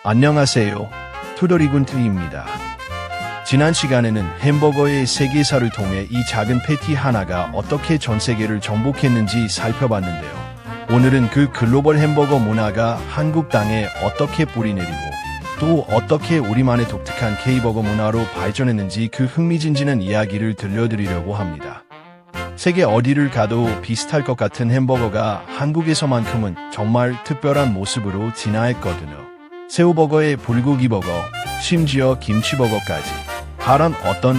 안녕하세요. 투더리군트입니다. 지난 시간에는 햄버거의 세계사를 통해 이 작은 패티 하나가 어떻게 전 세계를 정복했는지 살펴봤는데요. 오늘은 그 글로벌 햄버거 문화가 한국 땅에 어떻게 뿌리내리고 또 어떻게 우리만의 독특한 K버거 문화로 발전했는지 그 흥미진진한 이야기를 들려드리려고 합니다. 세계 어디를 가도 비슷할 것 같은 햄버거가 한국에서만큼은 정말 특별한 모습으로 진화했거든요. 새우버거에 불고기버거, 심지어 김치버거까지. 과연 어떤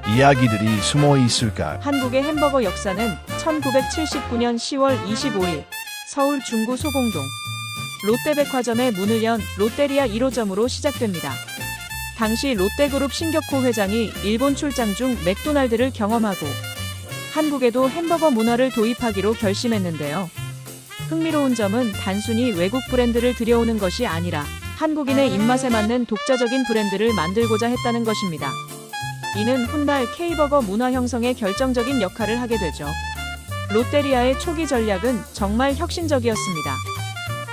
이야기들이 숨어 있을까? 한국의 햄버거 역사는 1979년 10월 25일 서울 중구 소공동 롯데백화점에 문을 연 롯데리아 1호점으로 시작됩니다. 당시 롯데그룹 신격호 회장이 일본 출장 중 맥도날드를 경험하고 한국에도 햄버거 문화를 도입하기로 결심했는데요. 흥미로운 점은 단순히 외국 브랜드를 들여오는 것이 아니라 한국인의 입맛에 맞는 독자적인 브랜드를 만들고자 했다는 것입니다. 이는 훗날 K버거 문화 형성에 결정적인 역할을 하게 되죠. 롯데리아의 초기 전략은 정말 혁신적이었습니다.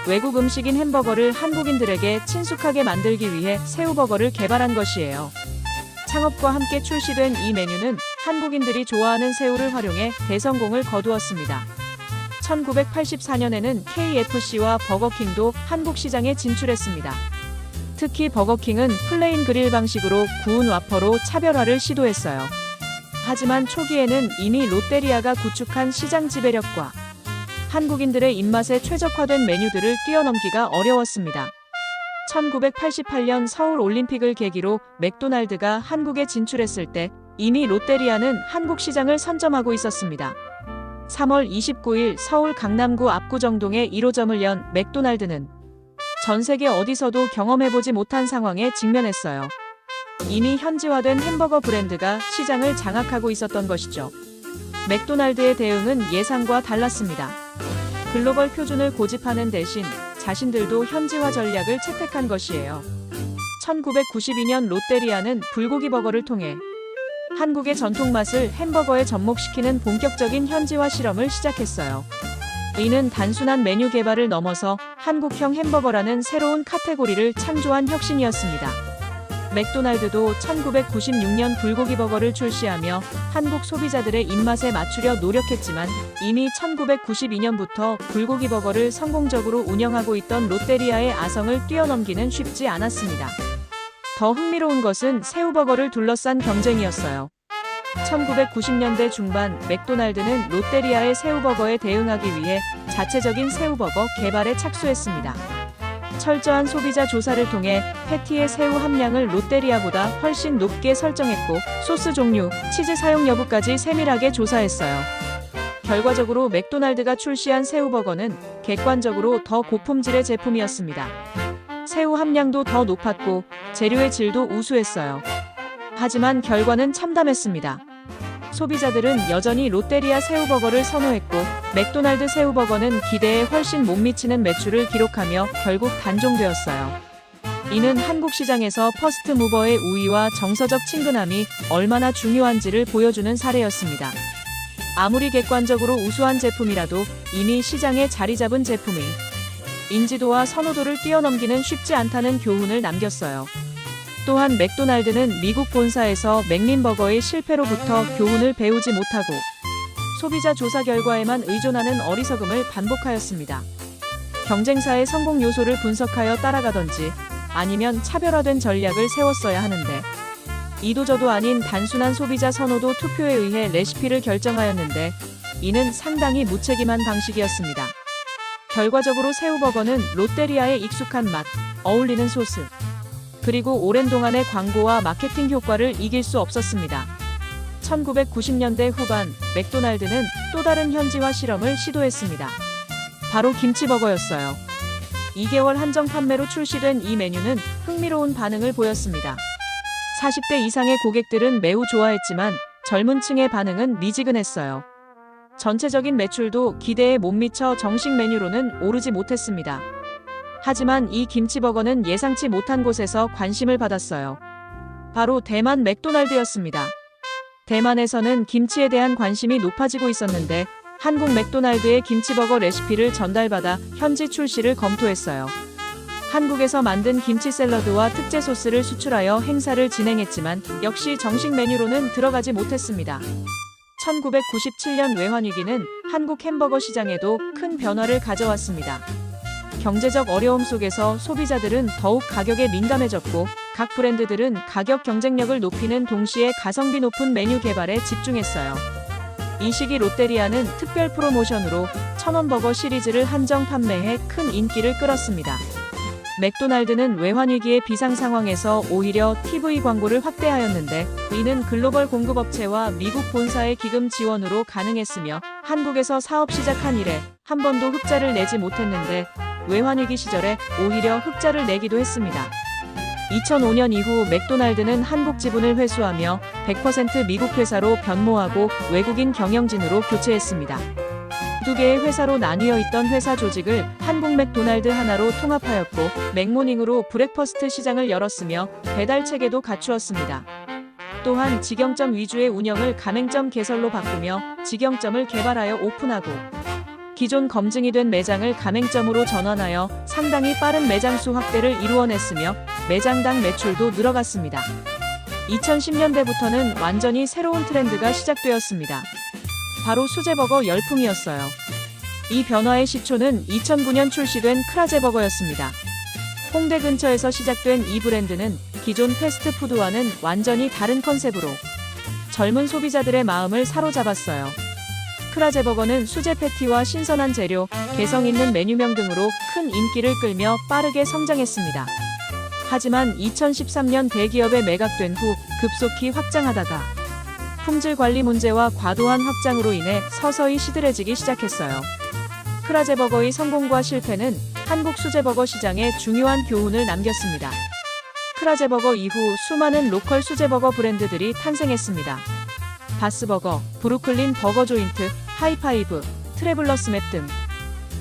외국 음식인 햄버거를 한국인들에게 친숙하게 만들기 위해 새우버거를 개발한 것이에요. 창업과 함께 출시된 이 메뉴는 한국인들이 좋아하는 새우를 활용해 대성공을 거두었습니다. 1984년에는 KFC와 버거킹도 한국 시장에 진출했습니다. 특히 버거킹은 플레인 그릴 방식으로 구운 와퍼로 차별화를 시도했어요. 하지만 초기에는 이미 롯데리아가 구축한 시장 지배력과 한국인들의 입맛에 최적화된 메뉴들을 뛰어넘기가 어려웠습니다. 1988년 서울 올림픽을 계기로 맥도날드가 한국에 진출했을 때 이미 롯데리아는 한국 시장을 선점하고 있었습니다. 3월 29일 서울 강남구 압구정동에 1호점을 연 맥도날드는 전 세계 어디서도 경험해보지 못한 상황에 직면했어요. 이미 현지화된 햄버거 브랜드가 시장을 장악하고 있었던 것이죠. 맥도날드의 대응은 예상과 달랐습니다. 글로벌 표준을 고집하는 대신 자신들도 현지화 전략을 채택한 것이에요. 1992년 롯데리아는 불고기 버거를 통해 한국의 전통 맛을 햄버거에 접목시키는 본격적인 현지화 실험을 시작했어요. 이는 단순한 메뉴 개발을 넘어서 한국형 햄버거라는 새로운 카테고리를 창조한 혁신이었습니다. 맥도날드도 1996년 불고기 버거를 출시하며 한국 소비자들의 입맛에 맞추려 노력했지만 이미 1992년부터 불고기 버거를 성공적으로 운영하고 있던 롯데리아의 아성을 뛰어넘기는 쉽지 않았습니다. 더 흥미로운 것은 새우버거를 둘러싼 경쟁이었어요. 1990년대 중반 맥도날드는 롯데리아의 새우버거에 대응하기 위해 자체적인 새우버거 개발에 착수했습니다. 철저한 소비자 조사를 통해 패티의 새우 함량을 롯데리아보다 훨씬 높게 설정했고 소스 종류, 치즈 사용 여부까지 세밀하게 조사했어요. 결과적으로 맥도날드가 출시한 새우버거는 객관적으로 더 고품질의 제품이었습니다. 새우 함량도 더 높았고 재료의 질도 우수했어요. 하지만 결과는 참담했습니다. 소비자들은 여전히 롯데리아 새우버거를 선호했고 맥도날드 새우버거는 기대에 훨씬 못 미치는 매출을 기록하며 결국 단종되었어요. 이는 한국 시장에서 퍼스트 무버의 우위와 정서적 친근함이 얼마나 중요한지를 보여주는 사례였습니다. 아무리 객관적으로 우수한 제품이라도 이미 시장에 자리 잡은 제품이 인지도와 선호도를 뛰어넘기는 쉽지 않다는 교훈을 남겼어요. 또한 맥도날드는 미국 본사에서 맥린버거의 실패로부터 교훈을 배우지 못하고 소비자 조사 결과에만 의존하는 어리석음을 반복하였습니다. 경쟁사의 성공 요소를 분석하여 따라가던지 아니면 차별화된 전략을 세웠어야 하는데 이도저도 아닌 단순한 소비자 선호도 투표에 의해 레시피를 결정하였는데 이는 상당히 무책임한 방식이었습니다. 결과적으로 새우버거는 롯데리아의 익숙한 맛, 어울리는 소스, 그리고 오랜 동안의 광고와 마케팅 효과를 이길 수 없었습니다. 1990년대 후반 맥도날드는 또 다른 현지화 실험을 시도했습니다. 바로 김치버거였어요. 2개월 한정 판매로 출시된 이 메뉴는 흥미로운 반응을 보였습니다. 40대 이상의 고객들은 매우 좋아했지만 젊은 층의 반응은 미지근했어요. 전체적인 매출도 기대에 못 미쳐 정식 메뉴로는 오르지 못했습니다. 하지만 이 김치버거는 예상치 못한 곳에서 관심을 받았어요. 바로 대만 맥도날드였습니다. 대만에서는 김치에 대한 관심이 높아지고 있었는데 한국 맥도날드의 김치버거 레시피를 전달받아 현지 출시를 검토했어요. 한국에서 만든 김치 샐러드와 특제 소스를 수출하여 행사를 진행했지만 역시 정식 메뉴로는 들어가지 못했습니다. 1997년 외환위기는 한국 햄버거 시장에도 큰 변화를 가져왔습니다. 경제적 어려움 속에서 소비자들은 더욱 가격에 민감해졌고 각 브랜드들은 가격 경쟁력을 높이는 동시에 가성비 높은 메뉴 개발에 집중했어요. 이 시기 롯데리아는 특별 프로모션으로 1000원 버거 시리즈를 한정 판매해 큰 인기를 끌었습니다. 맥도날드는 외환위기의 비상 상황에서 오히려 TV 광고를 확대하였는데 이는 글로벌 공급업체와 미국 본사의 기금 지원으로 가능했으며 한국에서 사업 시작한 이래 한 번도 흑자를 내지 못했는데 외환위기 시절에 오히려 흑자를 내기도 했습니다. 2005년 이후 맥도날드는 한국 지분을 회수하며 100% 미국 회사로 변모하고 외국인 경영진으로 교체했습니다. 두 개의 회사로 나뉘어 있던 회사 조직을 한국 맥도날드 하나로 통합하였고 맥모닝으로 브렉퍼스트 시장을 열었으며 배달 체계도 갖추었습니다. 또한 직영점 위주의 운영을 가맹점 개설로 바꾸며 직영점을 개발하여 오픈하고 기존 검증이 된 매장을 가맹점으로 전환하여 상당히 빠른 매장 수 확대를 이루어냈으며 매장당 매출도 늘어갔습니다. 2010년대부터는 완전히 새로운 트렌드가 시작되었습니다. 바로 수제버거 열풍이었어요. 이 변화의 시초는 2009년 출시된 크라제버거였습니다. 홍대 근처에서 시작된 이 브랜드는 기존 패스트푸드와는 완전히 다른 컨셉으로 젊은 소비자들의 마음을 사로잡았어요. 크라제버거는 수제 패티와 신선한 재료, 개성 있는 메뉴명 등으로 큰 인기를 끌며 빠르게 성장했습니다. 하지만 2013년 대기업에 매각된 후 급속히 확장하다가 품질 관리 문제와 과도한 확장으로 인해 서서히 시들해지기 시작했어요. 크라제버거의 성공과 실패는 한국 수제버거 시장에 중요한 교훈을 남겼습니다. 크라제버거 이후 수많은 로컬 수제버거 브랜드들이 탄생했습니다. 바스버거, 브루클린 버거 조인트, 하이파이브, 트래블러스 맵 등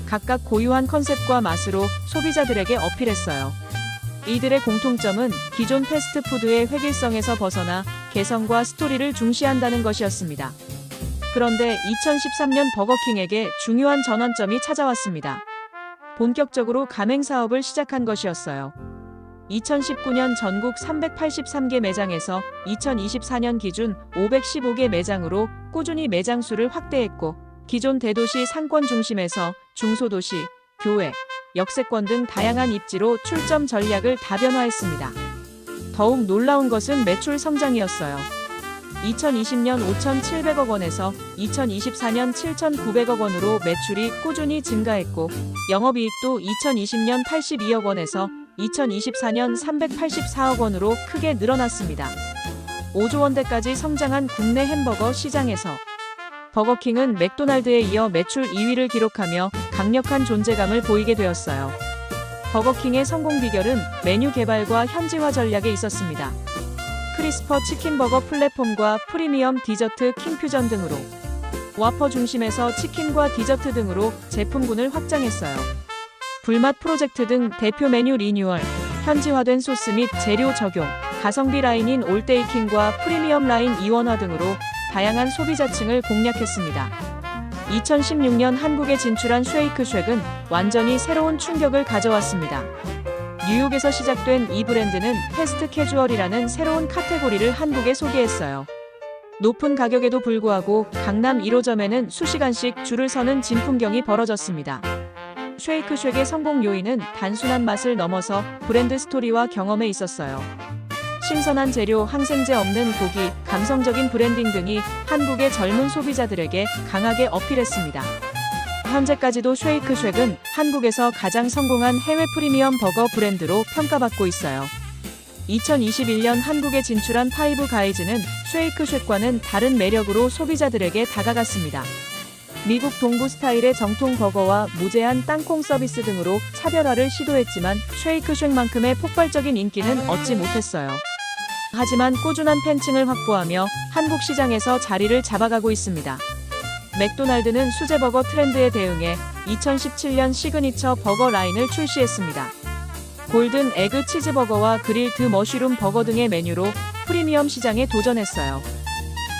각각 고유한 컨셉과 맛으로 소비자들에게 어필했어요. 이들의 공통점은 기존 패스트푸드의 획일성에서 벗어나 개성과 스토리를 중시한다는 것이었습니다. 그런데 2013년 버거킹에게 중요한 전환점이 찾아왔습니다. 본격적으로 가맹 사업을 시작한 것이었어요. 2019년 전국 383개 매장에서 2024년 기준 515개 매장으로 꾸준히 매장 수를 확대했고 기존 대도시 상권 중심에서 중소도시, 교외, 역세권 등 다양한 입지로 출점 전략을 다변화했습니다. 더욱 놀라운 것은 매출 성장이었어요. 2020년 5,700억 원에서 2024년 7,900억 원으로 매출이 꾸준히 증가했고 영업이익도 2020년 82억 원에서 2024년 384억 원으로 크게 늘어났습니다. 5조 원대까지 성장한 국내 햄버거 시장에서 버거킹은 맥도날드에 이어 매출 2위를 기록하며 강력한 존재감을 보이게 되었어요. 버거킹의 성공 비결은 메뉴 개발과 현지화 전략에 있었습니다. 크리스퍼 치킨버거 플랫폼과 프리미엄 디저트 킹퓨전 등으로 와퍼 중심에서 치킨과 디저트 등으로 제품군을 확장했어요. 불맛 프로젝트 등 대표 메뉴 리뉴얼, 현지화된 소스 및 재료 적용, 가성비 라인인 올데이킹과 프리미엄 라인 이원화 등으로 다양한 소비자층을 공략했습니다. 2016년 한국에 진출한 쉐이크쉑은 완전히 새로운 충격을 가져왔습니다. 뉴욕에서 시작된 이 브랜드는 패스트 캐주얼이라는 새로운 카테고리를 한국에 소개했어요. 높은 가격에도 불구하고 강남 1호점에는 수시간씩 줄을 서는 진풍경이 벌어졌습니다. 쉐이크쉑의 성공 요인은 단순한 맛을 넘어서 브랜드 스토리와 경험에 있었어요. 신선한 재료, 항생제 없는 고기, 감성적인 브랜딩 등이 한국의 젊은 소비자들에게 강하게 어필했습니다. 현재까지도 쉐이크쉑은 한국에서 가장 성공한 해외 프리미엄 버거 브랜드로 평가받고 있어요. 2021년 한국에 진출한 파이브 가이즈는 쉐이크쉑과는 다른 매력으로 소비자들에게 다가갔습니다. 미국 동부 스타일의 정통 버거와 무제한 땅콩 서비스 등으로 차별화를 시도했지만 쉐이크쉑만큼의 폭발적인 인기는 얻지 못했어요. 하지만 꾸준한 팬층을 확보하며 한국 시장에서 자리를 잡아가고 있습니다. 맥도날드는 수제버거 트렌드에 대응해 2017년 시그니처 버거 라인을 출시했습니다. 골든 에그 치즈버거와 그릴드 머쉬룸 버거 등의 메뉴로 프리미엄 시장에 도전했어요.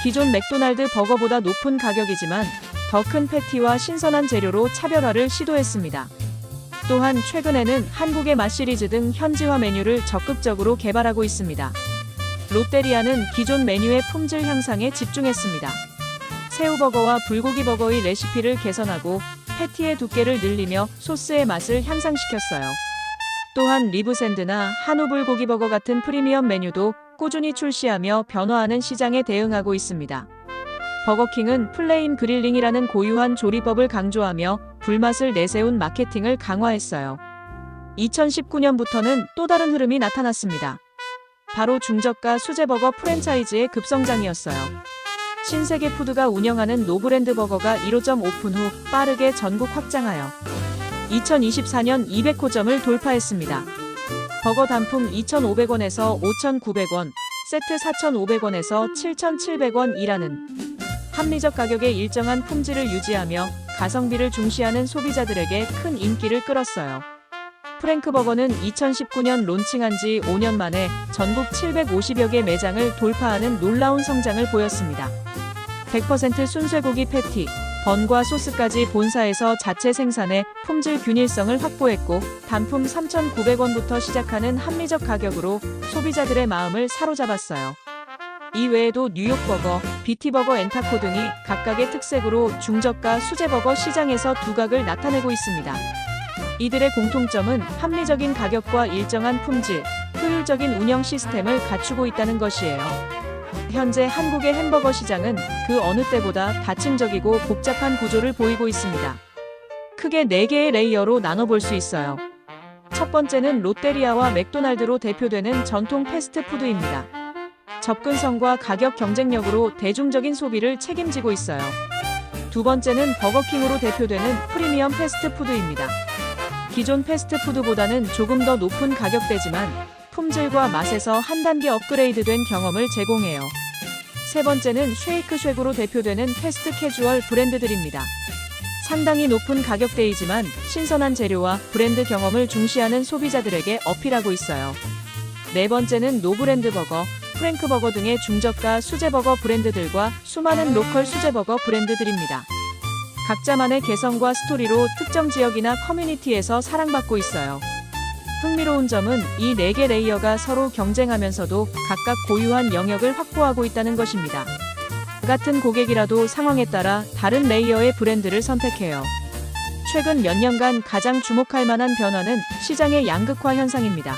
기존 맥도날드 버거보다 높은 가격이지만 더 큰 패티와 신선한 재료로 차별화를 시도했습니다. 또한 최근에는 한국의 맛 시리즈 등 현지화 메뉴를 적극적으로 개발하고 있습니다. 롯데리아는 기존 메뉴의 품질 향상에 집중했습니다. 새우버거와 불고기버거의 레시피를 개선하고 패티의 두께를 늘리며 소스의 맛을 향상시켰어요. 또한 리브샌드나 한우 불고기버거 같은 프리미엄 메뉴도 꾸준히 출시하며 변화하는 시장에 대응하고 있습니다. 버거킹은 플레인 그릴링이라는 고유한 조리법을 강조하며 불맛을 내세운 마케팅을 강화했어요. 2019년부터는 또 다른 흐름이 나타났습니다. 바로 중저가 수제버거 프랜차이즈의 급성장이었어요. 신세계푸드가 운영하는 노브랜드 버거가 1호점 오픈 후 빠르게 전국 확장하여 2024년 200호점을 돌파했습니다. 버거 단품 2,500원에서 5,900원, 세트 4,500원에서 7,700원이라는 합리적 가격의 일정한 품질을 유지하며 가성비를 중시하는 소비자들에게 큰 인기를 끌었어요. 프랭크버거는 2019년 론칭한 지 5년 만에 전국 750여 개 매장을 돌파하는 놀라운 성장을 보였습니다. 100% 순쇠고기 패티, 번과 소스까지 본사에서 자체 생산해 품질 균일성을 확보했고 단품 3,900원부터 시작하는 합리적 가격으로 소비자들의 마음을 사로잡았어요. 이 외에도 뉴욕버거, 비티버거 앤타코 등이 각각의 특색으로 중저가 수제버거 시장에서 두각을 나타내고 있습니다. 이들의 공통점은 합리적인 가격과 일정한 품질, 효율적인 운영 시스템을 갖추고 있다는 것이에요. 현재 한국의 햄버거 시장은 그 어느 때보다 다층적이고 복잡한 구조를 보이고 있습니다. 크게 4개의 레이어로 나눠볼 수 있어요. 첫 번째는 롯데리아와 맥도날드로 대표되는 전통 패스트푸드입니다. 접근성과 가격 경쟁력으로 대중적인 소비를 책임지고 있어요. 두 번째는 버거킹으로 대표되는 프리미엄 패스트푸드입니다. 기존 패스트푸드보다는 조금 더 높은 가격대지만 품질과 맛에서 한 단계 업그레이드된 경험을 제공해요. 세 번째는 쉐이크쉑으로 대표되는 패스트 캐주얼 브랜드들입니다. 상당히 높은 가격대이지만 신선한 재료와 브랜드 경험을 중시하는 소비자들에게 어필하고 있어요. 네 번째는 노브랜드 버거, 프랭크버거 등의 중저가 수제버거 브랜드들과 수많은 로컬 수제버거 브랜드들입니다. 각자만의 개성과 스토리로 특정 지역이나 커뮤니티에서 사랑받고 있어요. 흥미로운 점은 이 4개 레이어가 서로 경쟁하면서도 각각 고유한 영역을 확보하고 있다는 것입니다. 같은 고객이라도 상황에 따라 다른 레이어의 브랜드를 선택해요. 최근 몇 년간 가장 주목할 만한 변화는 시장의 양극화 현상입니다.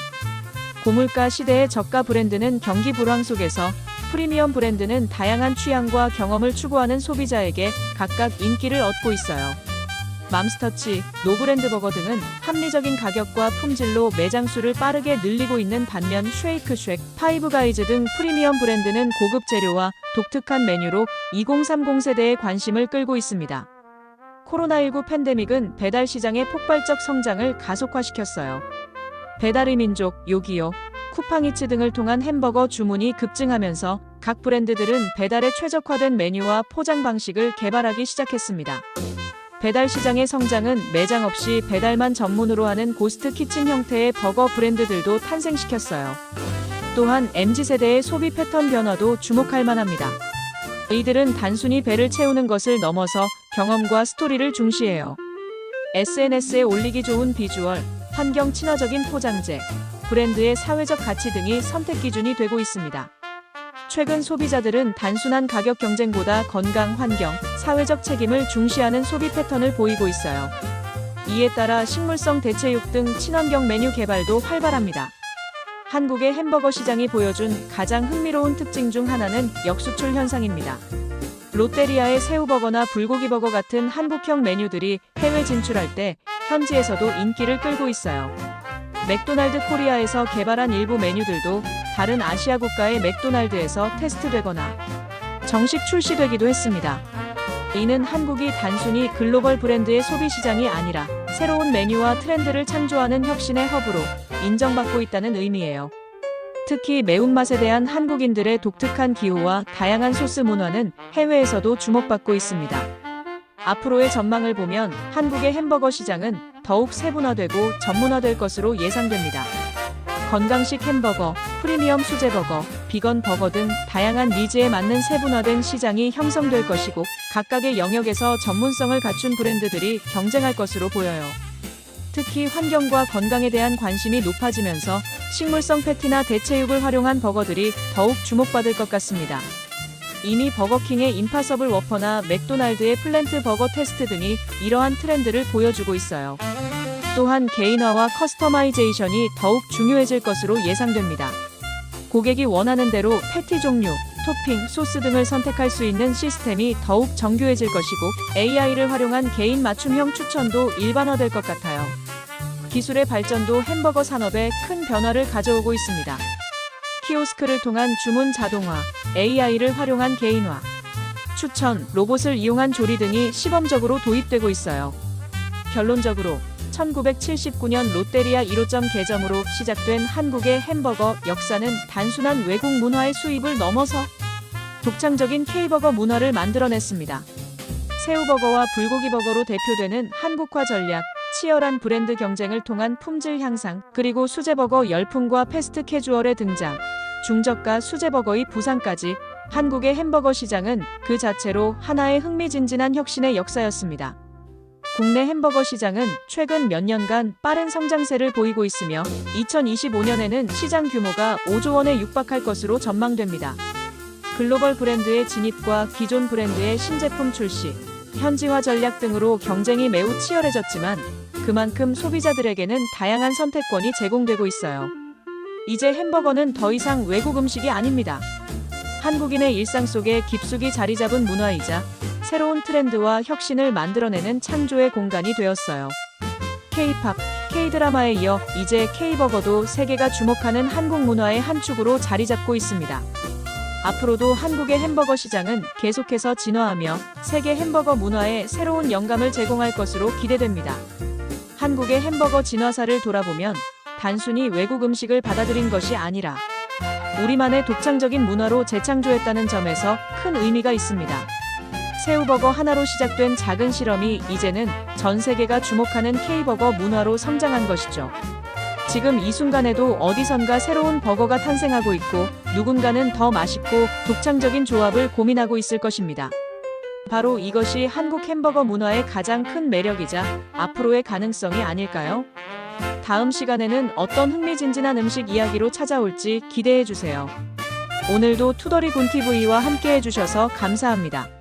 고물가 시대의 저가 브랜드는 경기 불황 속에서 프리미엄 브랜드는 다양한 취향과 경험을 추구하는 소비자에게 각각 인기를 얻고 있어요. 맘스터치, 노브랜드 버거 등은 합리적인 가격과 품질로 매장 수를 빠르게 늘리고 있는 반면 쉐이크쉑, 파이브가이즈 등 프리미엄 브랜드는 고급 재료와 독특한 메뉴로 2030 세대의 관심을 끌고 있습니다. 코로나19 팬데믹은 배달 시장의 폭발적 성장을 가속화시켰어요. 배달의 민족, 요기요, 쿠팡이츠 등을 통한 햄버거 주문이 급증하면서 각 브랜드들은 배달에 최적화된 메뉴와 포장 방식을 개발하기 시작했습니다. 배달 시장의 성장은 매장 없이 배달만 전문으로 하는 고스트 키친 형태의 버거 브랜드들도 탄생시켰어요. 또한 MZ세대의 소비 패턴 변화도 주목할 만합니다. 이들은 단순히 배를 채우는 것을 넘어서 경험과 스토리를 중시해요. SNS에 올리기 좋은 비주얼, 환경 친화적인 포장재, 브랜드의 사회적 가치 등이 선택 기준이 되고 있습니다. 최근 소비자들은 단순한 가격 경쟁보다 건강, 환경, 사회적 책임을 중시하는 소비 패턴을 보이고 있어요. 이에 따라 식물성 대체육 등 친환경 메뉴 개발도 활발합니다. 한국의 햄버거 시장이 보여준 가장 흥미로운 특징 중 하나는 역수출 현상입니다. 롯데리아의 새우버거나 불고기버거 같은 한국형 메뉴들이 해외 진출할 때 현지에서도 인기를 끌고 있어요. 맥도날드 코리아에서 개발한 일부 메뉴들도 다른 아시아 국가의 맥도날드에서 테스트되거나 정식 출시되기도 했습니다. 이는 한국이 단순히 글로벌 브랜드의 소비 시장이 아니라 새로운 메뉴와 트렌드를 창조하는 혁신의 허브로 인정받고 있다는 의미예요. 특히 매운맛에 대한 한국인들의 독특한 기호와 다양한 소스 문화는 해외에서도 주목받고 있습니다. 앞으로의 전망을 보면 한국의 햄버거 시장은 더욱 세분화되고 전문화될 것으로 예상됩니다. 건강식 햄버거, 프리미엄 수제버거, 비건 버거 등 다양한 니즈에 맞는 세분화된 시장이 형성될 것이고 각각의 영역에서 전문성을 갖춘 브랜드들이 경쟁할 것으로 보여요. 특히 환경과 건강에 대한 관심이 높아지면서 식물성 패티나 대체육을 활용한 버거들이 더욱 주목받을 것 같습니다. 이미 버거킹의 임파서블 워퍼나 맥도날드의 플랜트 버거 테스트 등이 이러한 트렌드를 보여주고 있어요. 또한 개인화와 커스터마이제이션이 더욱 중요해질 것으로 예상됩니다. 고객이 원하는 대로 패티 종류, 토핑, 소스 등을 선택할 수 있는 시스템이 더욱 정교해질 것이고 AI를 활용한 개인 맞춤형 추천도 일반화될 것 같아요. 기술의 발전도 햄버거 산업에 큰 변화를 가져오고 있습니다. 키오스크를 통한 주문 자동화, AI를 활용한 개인화, 추천, 로봇을 이용한 조리 등이 시범적으로 도입되고 있어요. 결론적으로 1979년 롯데리아 1호점 개점으로 시작된 한국의 햄버거 역사는 단순한 외국 문화의 수입을 넘어서 독창적인 K버거 문화를 만들어냈습니다. 새우버거와 불고기버거로 대표되는 한국화 전략, 치열한 브랜드 경쟁을 통한 품질 향상, 그리고 수제버거 열풍과 패스트 캐주얼의 등장, 중저가 수제버거의 부상까지 한국의 햄버거 시장은 그 자체로 하나의 흥미진진한 혁신의 역사였습니다. 국내 햄버거 시장은 최근 몇 년간 빠른 성장세를 보이고 있으며 2025년에는 시장 규모가 5조 원에 육박할 것으로 전망됩니다. 글로벌 브랜드의 진입과 기존 브랜드의 신제품 출시, 현지화 전략 등으로 경쟁이 매우 치열해졌지만 그만큼 소비자들에게는 다양한 선택권이 제공되고 있어요. 이제 햄버거는 더 이상 외국 음식이 아닙니다. 한국인의 일상 속에 깊숙이 자리 잡은 문화이자 새로운 트렌드와 혁신을 만들어내는 창조의 공간이 되었어요. K-팝, K-드라마에 이어 이제 K-버거도 세계가 주목하는 한국 문화의 한 축으로 자리 잡고 있습니다. 앞으로도 한국의 햄버거 시장은 계속해서 진화하며 세계 햄버거 문화에 새로운 영감을 제공할 것으로 기대됩니다. 한국의 햄버거 진화사를 돌아보면 단순히 외국 음식을 받아들인 것이 아니라 우리만의 독창적인 문화로 재창조했다는 점에서 큰 의미가 있습니다. 새우버거 하나로 시작된 작은 실험이 이제는 전 세계가 주목하는 K버거 문화로 성장한 것이죠. 지금 이 순간에도 어디선가 새로운 버거가 탄생하고 있고 누군가는 더 맛있고 독창적인 조합을 고민하고 있을 것입니다. 바로 이것이 한국 햄버거 문화의 가장 큰 매력이자 앞으로의 가능성이 아닐까요? 다음 시간에는 어떤 흥미진진한 음식 이야기로 찾아올지 기대해주세요. 오늘도 투더리 군 TV와 함께 해주셔서 감사합니다.